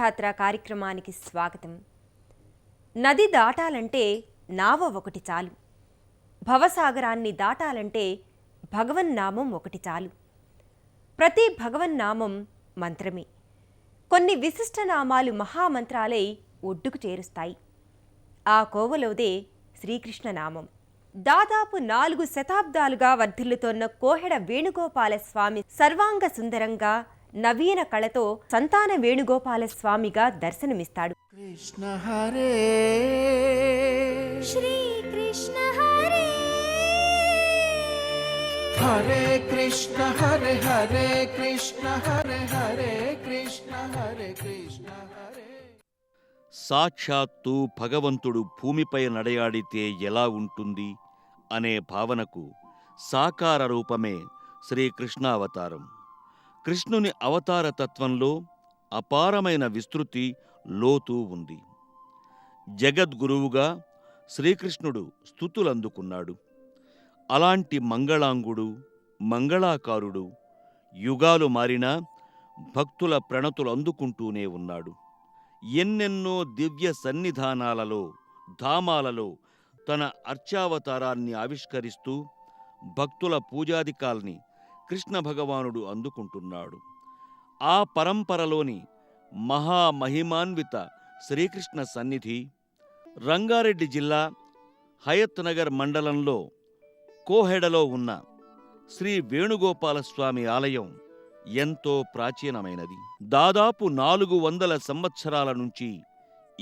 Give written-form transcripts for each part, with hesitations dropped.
తీర్థయాత్ర కార్యక్రమానికి స్వాగతం. నది దాటాలంటే నావ ఒకటి చాలు. భవసాగరాన్ని దాటాలంటే భగవన్నామం ఒకటి చాలు. ప్రతి భగవన్నామం మంత్రమే. కొన్ని విశిష్ట నామాలు మహామంత్రాలై ఒడ్డుకు చేరుస్తాయి. ఆ కోవలోదే శ్రీకృష్ణనామం. దాదాపు 4 శతాబ్దాలుగా వర్ధిల్లుతోన్న కోహెడ వేణుగోపాలస్వామి సర్వాంగ సుందరంగా నవీన కళతో సంతాన వేణుగోపాలస్వామిగా దర్శనమిస్తాడు. కృష్ణ హరే శ్రీ కృష్ణ హరే హరే కృష్ణ హరే హరే కృష్ణ హరే హరే కృష్ణ హరే కృష్ణ హరే. సాక్షాత్తు భగవంతుడు భూమిపై నడయాడితే ఎలా ఉంటుంది అనే భావనకు సాకార రూపమే శ్రీకృష్ణావతారం. కృష్ణుని అవతార తత్వంలో అపారమైన విస్తృతి, లోతు ఉంది. జగద్గురువుగా శ్రీకృష్ణుడు స్తుతులందుకున్నాడు. అలాంటి మంగళాంగుడు, మంగళాకారుడు యుగాలు మారినా భక్తుల ప్రణతులు అందుకుంటూనే ఉన్నాడు. ఎన్నెన్నో దివ్య సన్నిధానాలలో, ధామాలలో తన అర్చావతారాన్ని ఆవిష్కరిస్తూ భక్తుల పూజాదికాల్ని కృష్ణ భగవానుడు అందుకుంటున్నాడు. ఆ పరంపరలోని మహామహిమాన్విత శ్రీకృష్ణ సన్నిధి రంగారెడ్డి జిల్లా హయత్ నగర్ మండలంలో కోహెడలో ఉన్న శ్రీ వేణుగోపాలస్వామి ఆలయం ఎంతో ప్రాచీనమైనది. దాదాపు 400 సంవత్సరాల నుంచి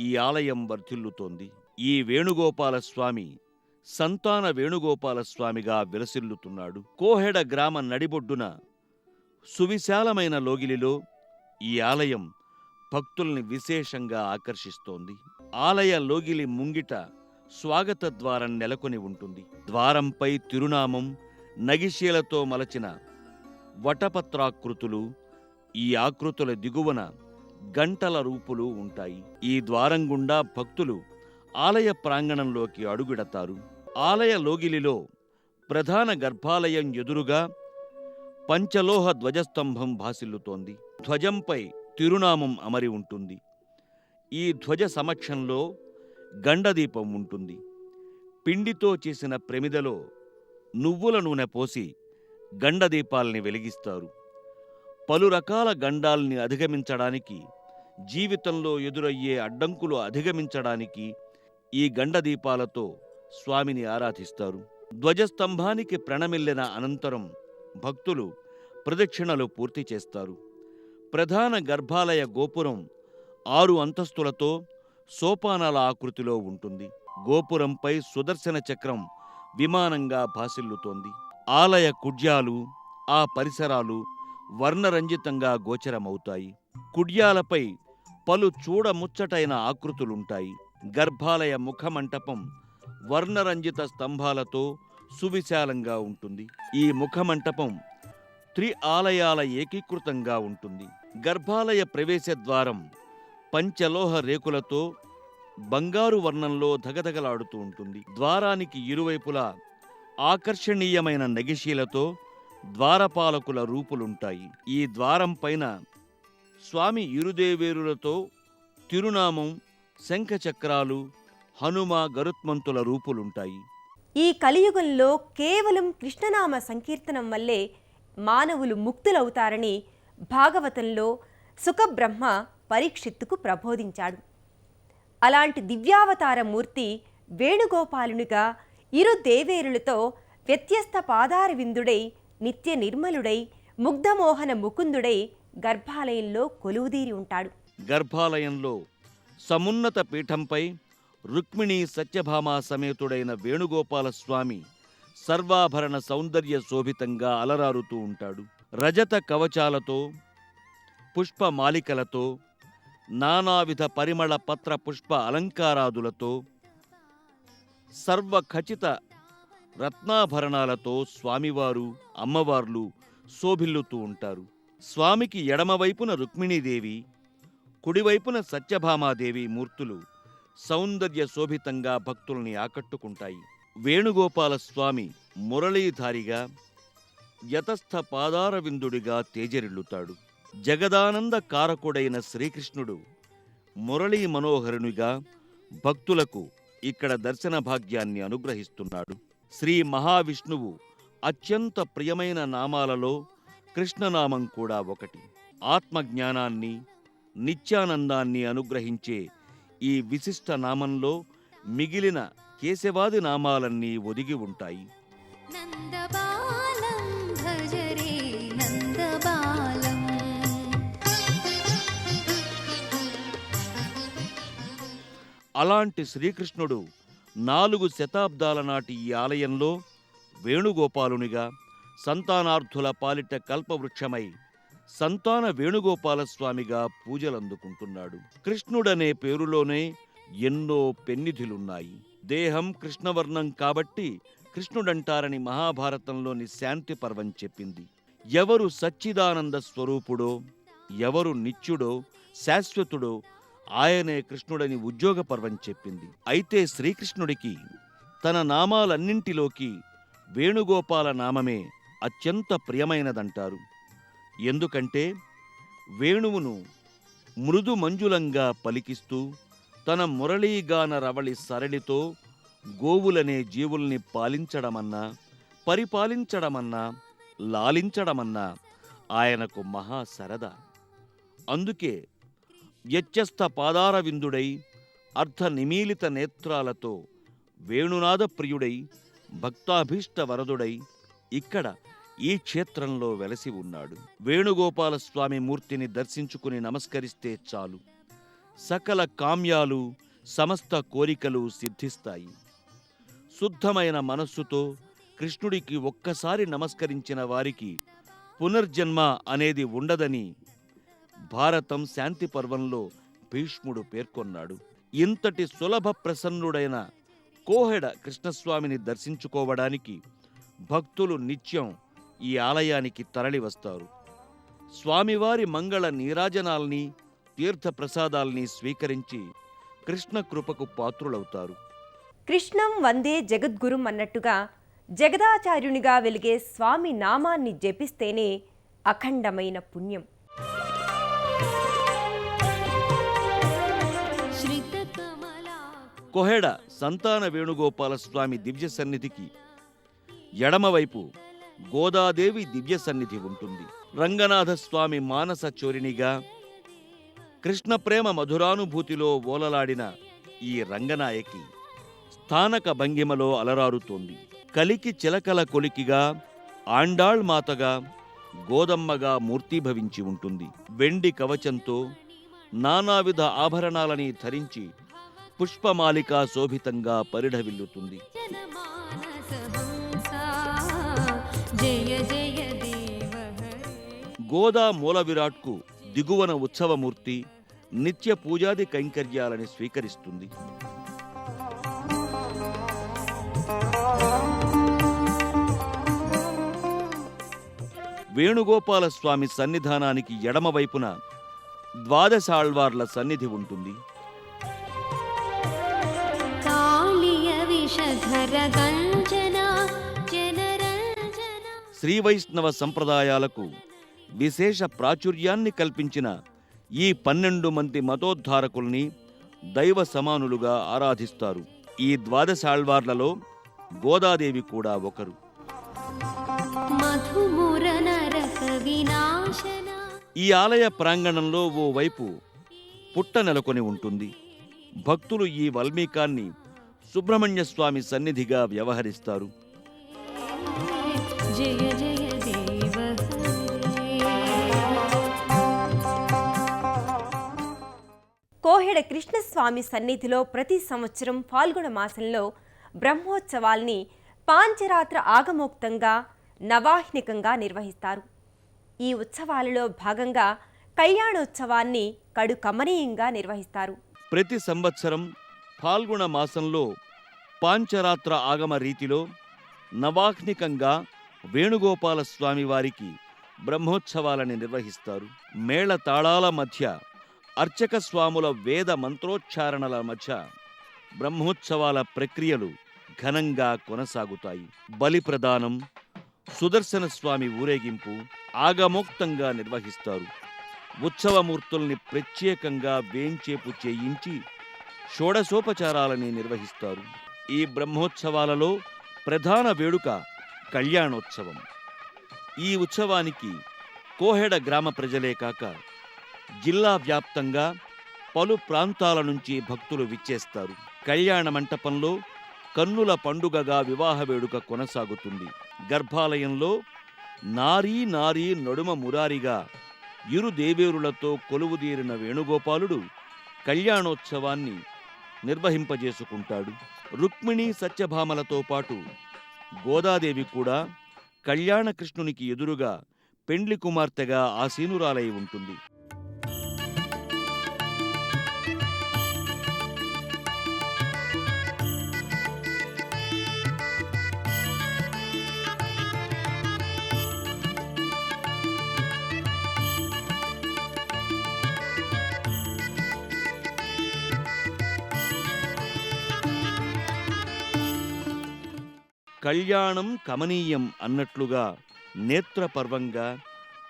ఈ ఆలయం వర్ధిల్లుతోంది. ఈ వేణుగోపాలస్వామి సంతాన వేణుగోపాలస్వామిగా విలసిల్లుతున్నాడు. కోహెడ గ్రామ నడిబొడ్డున సువిశాలమైన లోగిలిలో ఈ ఆలయం భక్తుల్ని విశేషంగా ఆకర్షిస్తోంది. ఆలయ లోగిలి ముంగిట స్వాగత ద్వారం నెలకొని ఉంటుంది. ద్వారంపై తిరునామం, నగిశీలతో మలచిన వటపత్రాకృతులు, ఈ ఆకృతుల దిగువన గంటల రూపులు ఉంటాయి. ఈ ద్వారం గుండా భక్తులు ఆలయ ప్రాంగణంలోకి అడుగుడతారు. ఆలయ లోగిలిలో ప్రధాన గర్భాలయం ఎదురుగా పంచలోహ ధ్వజస్తంభం భాసిల్లుతోంది. ధ్వజంపై తిరునామం అమరి ఉంటుంది. ఈ ధ్వజ సమక్షంలో గండదీపం ఉంటుంది. పిండితో చేసిన ప్రమిదలో నువ్వుల నూనె పోసి గండదీపాల్ని వెలిగిస్తారు. పలు రకాల గండాల్ని అధిగమించడానికి, జీవితంలో ఎదురయ్యే అడ్డంకులు అధిగమించడానికి ఈ గండదీపాలతో స్వామిని ఆరాధిస్తారు. ధ్వజస్తంభానికి ప్రణమిల్లిన అనంతరం భక్తులు ప్రదక్షిణలు పూర్తి చేస్తారు. ప్రధాన గర్భాలయ గోపురం 6 అంతస్తులతో సోపానాల ఆకృతిలో ఉంటుంది. గోపురంపై సుదర్శన చక్రం విమానంగా భాసిల్లుతోంది. ఆలయ కుడ్యాలు, ఆ పరిసరాలు వర్ణరంజితంగా గోచరమవుతాయి. కుడ్యాలపై పలు చూడముచ్చటైన ఆకృతులుంటాయి. గర్భాలయ ముఖమంటపం వర్ణరంజిత స్తంభాలతో సువిశాలంగా ఉంటుంది. ఈ ముఖమంటపం ఆలయాల ఏకీకృతంగా ఉంటుంది. గర్భాలయ ప్రవేశ ద్వారం పంచలోహ రేకులతో బంగారు వర్ణంలో ధగధగలాడుతూ ఉంటుంది. ద్వారానికి ఇరువైపులా ఆకర్షణీయమైన నగిశీలతో ద్వారపాలకుల రూపులుంటాయి. ఈ ద్వారం పైన స్వామి ఇరుదేవేరులతో తిరునామం, శంఖచక్రాలు, హనుమ, గరుత్మంతుల రూపులుంటాయి. ఈ కలియుగంలో కేవలం కృష్ణనామ సంకీర్తనం వల్లే మానవులు ముక్తులవుతారని భాగవతంలో సుఖబ్రహ్మ పరీక్షిత్తుకు ప్రబోధించాడు. అలాంటి దివ్యావతార మూర్తి వేణుగోపాలునిగా ఇరు దేవేరులతో వ్యత్యస్త పాదార విందుడై, నిత్య నిర్మలుడై, ముగ్ధమోహన ముకుందుడై గర్భాలయంలో కొలువుదీరి ఉంటాడు. గర్భాలయంలో సమున్నత పీఠంపై రుక్మిణీ సత్యభామ సమేతుడైన వేణుగోపాలస్వామి సర్వాభరణ సౌందర్య శోభితంగా అలరారుతూ ఉంటాడు. రజత కవచాలతో, పుష్పమాలికలతో, నానావిధ పరిమళ పత్ర పుష్ప అలంకారాదులతో, సర్వఖచిత రత్నాభరణాలతో స్వామివారు, అమ్మవార్లు శోభిల్లుతూ ఉంటారు. స్వామికి ఎడమవైపున రుక్మిణీదేవి, కుడివైపున సత్యభామాదేవి మూర్తులు సౌందర్య శోభితంగా భక్తుల్ని ఆకట్టుకుంటాయి. వేణుగోపాలస్వామి మురళీధారిగా, యతస్థ పాదార విందుడిగా తేజరిల్లుతాడు. జగదానంద కారకుడైన శ్రీకృష్ణుడు మురళీ మనోహరునిగా భక్తులకు ఇక్కడ దర్శన భాగ్యాన్ని అనుగ్రహిస్తున్నాడు. శ్రీ మహావిష్ణువు అత్యంత ప్రియమైన నామాలలో కృష్ణనామం కూడా ఒకటి. ఆత్మజ్ఞానాన్ని, నిత్యానందాన్ని అనుగ్రహించే ఈ విశిష్ట నామంలో మిగిలిన కేశవాది నామాలన్నీ ఒదిగి ఉంటాయి. నందబాలం భజరే నందబాలం. అలాంటి శ్రీకృష్ణుడు 4 శతాబ్దాల నాటి ఈ ఆలయంలో వేణుగోపాలునిగా సంతానార్థుల పాలిట కల్పవృక్షమై సంతాన వేణుగోపాలస్వామిగా పూజలందుకుంటున్నాడు. కృష్ణుడనే పేరులోనే ఎన్నో పెన్నిధులున్నాయి. దేహం కృష్ణవర్ణం కాబట్టి కృష్ణుడంటారని మహాభారతంలోని శాంతి పర్వం చెప్పింది. ఎవరు సచ్చిదానంద స్వరూపుడో, ఎవరు నిత్యుడో, శాశ్వతుడో ఆయనే కృష్ణుడని ఉద్యోగ పర్వం చెప్పింది. అయితే శ్రీకృష్ణుడికి తన నామాలన్నింటిలోకి వేణుగోపాల నామమే అత్యంత ప్రియమైనదంటారు. ఎందుకంటే వేణువును మృదు మంజులంగా పలికిస్తూ తన మురళీగాన రవళి సరళితో గోవులనే జీవుల్ని పాలించడమన్నా, పరిపాలించడమన్నా, లాలించడమన్నా ఆయనకు మహా సరదా. అందుకే వ్యత్యస్త పాదార విందుడై అర్ధ నిమీలిత నేత్రాలతో వేణునాద ప్రియుడై భక్తాభీష్ట వరదుడై ఇక్కడ ఈ క్షేత్రంలో వెలసి ఉన్నాడు. వేణుగోపాలస్వామి మూర్తిని దర్శించుకుని నమస్కరిస్తే చాలు, సకల కామ్యాలు, సమస్త కోరికలు సిద్ధిస్తాయి. శుద్ధమైన మనస్సుతో కృష్ణుడికి ఒక్కసారి నమస్కరించిన వారికి పునర్జన్మ అనేది ఉండదని భారతం శాంతి పర్వంలో భీష్ముడు పేర్కొన్నాడు. ఇంతటి సులభ ప్రసన్నుడైన కోహెడ కృష్ణస్వామిని దర్శించుకోవడానికి భక్తులు నిత్యం ఈ ఆలయానికి తరలివస్తారు. స్వామివారి మంగళ నీరాజనాల్ని, తీర్థప్రసాదాల్ని స్వీకరించి కృష్ణ కృపకు పాత్రులవుతారు. కృష్ణం వందే జగద్గురుం అన్నట్టుగా జగదాచార్యునిగా వెలిగే స్వామి నామాన్ని జపిస్తేనే అఖండమైన పుణ్యం. కోహెడ సంతాన వేణుగోపాలస్వామి దివ్య సన్నిధికి ఎడమవైపు గోదాదేవి దివ్య సన్నిధి ఉంటుంది. రంగనాథస్వామి మానస చోరినిగా కృష్ణ ప్రేమ మధురానుభూతిలో ఓలలాడిన ఈ రంగనాయకి స్థానక భంగిమలో అలరారుతోంది. కలికి చిలకల కొలికిగా ఆండాళ్ మాతగా గోదమ్మగా మూర్తీభవించి ఉంటుంది. వెండి కవచంతో నానావిధ ఆభరణాలని ధరించి పుష్పమాలికా శోభితంగా పరిఢవిల్లుతుంది. గోదా మూల విరాట్కు దిగువన ఉత్సవమూర్తి నిత్య పూజాది కైంకర్యాలని స్వీకరిస్తుంది. వేణుగోపాలస్వామి సన్నిధానానికి ఎడమవైపున ద్వాదశాళ్వార్ల సన్నిధి ఉంటుంది. శ్రీవైష్ణవ సంప్రదాయాలకు విశేష ప్రాచుర్యాన్ని కల్పించిన ఈ 12 మంది మతోద్ధారకుల్ని దైవ సమానులుగా ఆరాధిస్తారు. ఈ ద్వాదశాళ్వార్లలో గోదాదేవి కూడా ఒకరు. ఈ ఆలయ ప్రాంగణంలో ఓ వైపు పుట్ట నెలకొని ఉంటుంది. భక్తులు ఈ వల్మీకాన్ని సుబ్రహ్మణ్య స్వామి సన్నిధిగా వ్యవహరిస్తారు. జయ జయ దేవ కోహెడ కృష్ణస్వామి సన్నిధిలో ప్రతి సంవత్సరం ఫాల్గుణ మాసంలో బ్రహ్మోత్సవాల్ని పాంచరాత్ర ఆగమోక్తంగా నవాహ్నికంగా నిర్వహిస్తారు. ఈ ఉత్సవాలలో భాగంగా కళ్యాణోత్సవాన్ని కడు కమనీయంగా నిర్వహిస్తారు. ప్రతి సంవత్సరం ఫాల్గుణ మాసంలో పాంచరాత్ర ఆగమ రీతిలో నవాహ్నికంగా వేణుగోపాల స్వామి వారికి బ్రహ్మోత్సవాలని నిర్వహిస్తారు. మేళ తాళాల మధ్య, అర్చక స్వాముల వేద మంత్రోచ్చారణల మధ్య బ్రహ్మోత్సవాల ప్రక్రియలు ఘనంగా కొనసాగుతాయి. బలి ప్రదానం, సుదర్శన స్వామి ఊరేగింపు ఆగమోక్తంగా నిర్వహిస్తారు. ఉత్సవమూర్తుల్ని ప్రత్యేకంగా వేంచేపు చేయించి షోడశోపచారాలని నిర్వహిస్తారు. ఈ బ్రహ్మోత్సవాలలో ప్రధాన వేడుక కళ్యాణోత్సవం. ఈ ఉత్సవానికి కోహెడ గ్రామ ప్రజలే కాక జిల్లా వ్యాప్తంగా పలు ప్రాంతాల నుంచి భక్తులు విచ్చేస్తారు. కళ్యాణ మంటపంలో కన్నుల పండుగగా వివాహ వేడుక కొనసాగుతుంది. గర్భాలయంలో నారీ నారీ నడుమ మురారిగా ఇరు దేవేరులతో కొలువుదీరిన వేణుగోపాలుడు కళ్యాణోత్సవాన్ని నిర్వహింపజేసుకుంటాడు. రుక్మిణి సత్యభామలతో పాటు గోదాదేవి కూడా కళ్యాణకృష్ణునికి ఎదురుగా పెండ్లి కుమార్తెగా ఆసీనురాలై ఉంటుంది. కళ్యాణం కమనీయం అన్నట్లుగా నేత్రపర్వంగా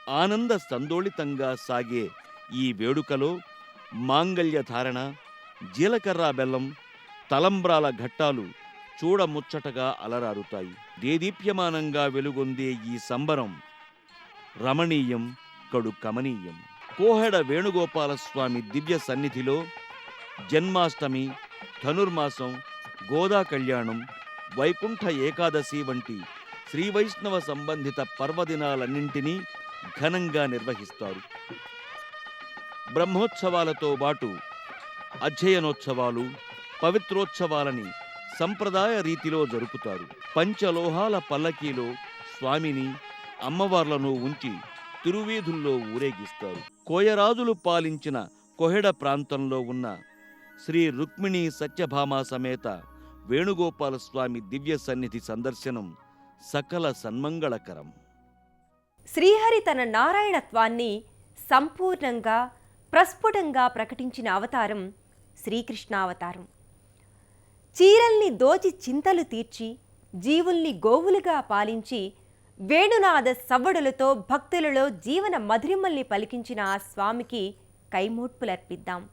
ఆనంద సందోళితంగా సాగే ఈ వేడుకలో మాంగళ్య ధారణ, జీలకర్ర బెల్లం, తలంబ్రాల ఘట్టాలు చూడముచ్చటగా అలరారుతాయి. దేదీప్యమానంగా వెలుగొందే ఈ సంబరం రమణీయం, కడు కమనీయం. కోహెడ వేణుగోపాలస్వామి దివ్య సన్నిధిలో జన్మాష్టమి, ధనుర్మాసం, గోదా కళ్యాణం, వైకుంఠ ఏకాదశి వంటి శ్రీవైష్ణవ సంబంధిత పర్వదినాలన్నింటినీ ఘనంగా నిర్వహిస్తారు. బ్రహ్మోత్సవాలతో పాటు అధ్యయనోత్సవాలు, పవిత్రోత్సవాలని సంప్రదాయ రీతిలో జరుపుతారు. పంచలోహాల పల్లకీలో స్వామిని, అమ్మవార్లను ఉంచి తిరువీధుల్లో ఊరేగిస్తారు. కోయరాజులు పాలించిన కోహెడ ప్రాంతంలో ఉన్న శ్రీ రుక్మిణి సత్యభామ సమేత వేణుగోపాలస్వామి దివ్య సన్నిధి సందర్శనం సకల సన్మంగళకరం. శ్రీహరి తన నారాయణత్వాన్ని సంపూర్ణంగా ప్రస్ఫుటంగా ప్రకటించిన అవతారం శ్రీకృష్ణావతారం. చీరల్ని దోచి చింతలు తీర్చి జీవుల్ని గోవులుగా పాలించి వేణునాద సవ్వడులతో భక్తులలో జీవన మధురిమల్ని పలికించిన ఆ స్వామికి కైమోడ్పులర్పిద్దాం.